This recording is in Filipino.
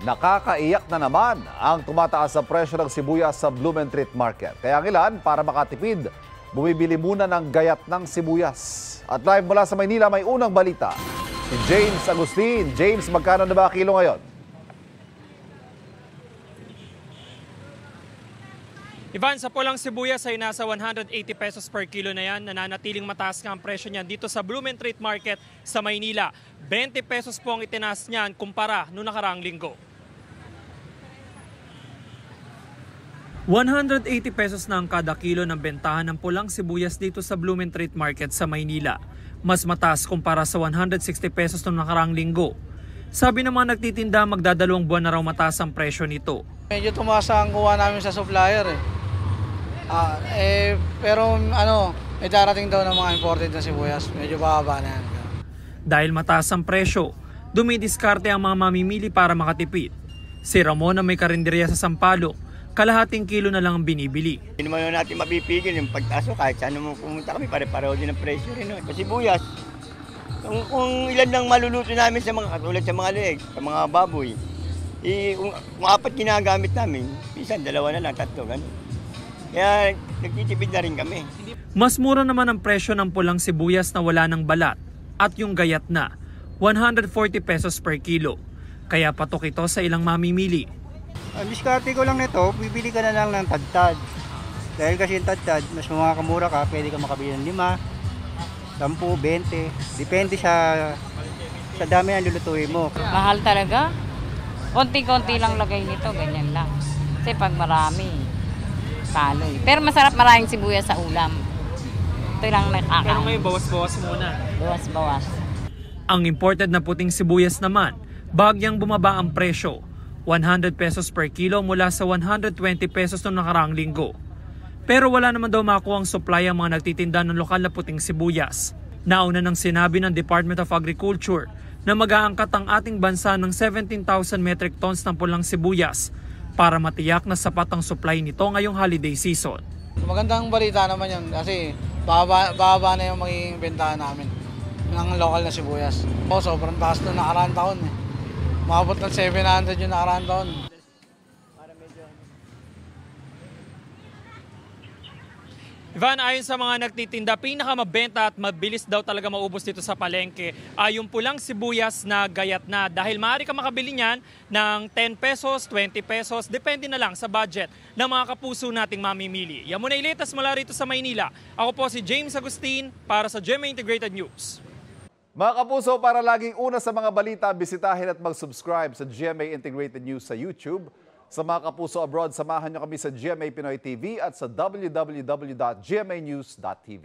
Nakakaiyak na naman ang tumataas sa presyo ng sibuyas sa Blumentritt Market. Kaya ang ilan, para makatipid, bumibili muna ng gayat ng sibuyas. At live mula sa Maynila, may unang balita. Si James Agustin. James, magkano na ba kilo ngayon? Ivan, sa pulang sibuyas ay nasa 180 pesos per kilo na yan. Nananatiling mataas nga ang presyo niyan dito sa Blumentritt Market sa Maynila. 20 pesos po ang itinaas niyan kumpara noong nakaraang linggo. 180 pesos na ang kada kilo ng bentahan ng pulang sibuyas dito sa Blumentritt Market sa Maynila. Mas mataas kumpara sa 160 pesos noong nakaraang linggo. Sabi ng mga nagtitinda, magdadalawang buwan na raw mataas ang presyo nito. Medyo tumaas ang kuha namin sa supplier pero may darating daw ng mga imported na sibuyas. Medyo bababa na yan. Dahil mataas ang presyo, dumidiskarte ang mga mamimili para makatipid. Si Ramon na may karinderya sa Sampaloc, kalahating kilo na lang ang binibili. Hindi naman natin mapipigil yung pagtaas kahit saan naman pumunta kami, pare-pareho din ang presyo rin. Kasi sibuyas, kung ilan lang maluluto namin sa mga katulad sa mga leeg, sa mga baboy, kung apat ginagamit namin, minsan dalawa na lang, tatlo, gano'n. Kaya nagtitipid na rin kami. Mas mura naman ang presyo ng pulang sibuyas na wala ng balat at yung gayat na, 140 pesos per kilo. Kaya patok ito sa ilang mamimili. Ang diskarte ko lang nito, bibili ka na lang ng tadtad. Dahil kasi yung tadtad, mas makakamura ka, pwede ka makabili ng 5, 10, 20. Depende sa dami ang lulutuin mo. Mahal talaga. Konti-konti lang lagay nito, ganyan lang. Kasi pag marami, kaloy. Pero masarap maraming sibuyas sa ulam. Ito lang nakakain. Pero may bawas-bawas muna. Bawas-bawas. Ang imported na puting sibuyas naman, bagyang bumaba ang presyo. 100 pesos per kilo mula sa 120 pesos noong nakaraang linggo. Pero wala naman daw makuha ang supply ang mga nagtitinda ng lokal na puting sibuyas. Nauna nang sinabi ng Department of Agriculture na mag-aangkat ang ating bansa ng 17,000 metric tons ng pulang sibuyas para matiyak na sapat ang supply nito ngayong holiday season. Magandang balita naman yun kasi bababa na yung magiging bentahan namin ng lokal na sibuyas. Sobrang taas na nakaraang taon. Maabot ng 700 yung nakaraang taon. Ivan, ayon sa mga nagtitinda, pinakamabenta at mabilis daw talaga maubos dito sa palengke ay yung pulang sibuyas na gayat na. Dahil maaari ka makabili niyan ng 10 pesos, 20 pesos, depende na lang sa budget ng mga kapuso nating mamimili. Yan muna ilitas mula rito sa Maynila. Ako po si James Agustin para sa GMA Integrated News. Mga kapuso, para laging una sa mga balita, bisitahin at mag-subscribe sa GMA Integrated News sa YouTube. Sa mga kapuso abroad, samahan niyo kami sa GMA Pinoy TV at sa www.gmanews.tv.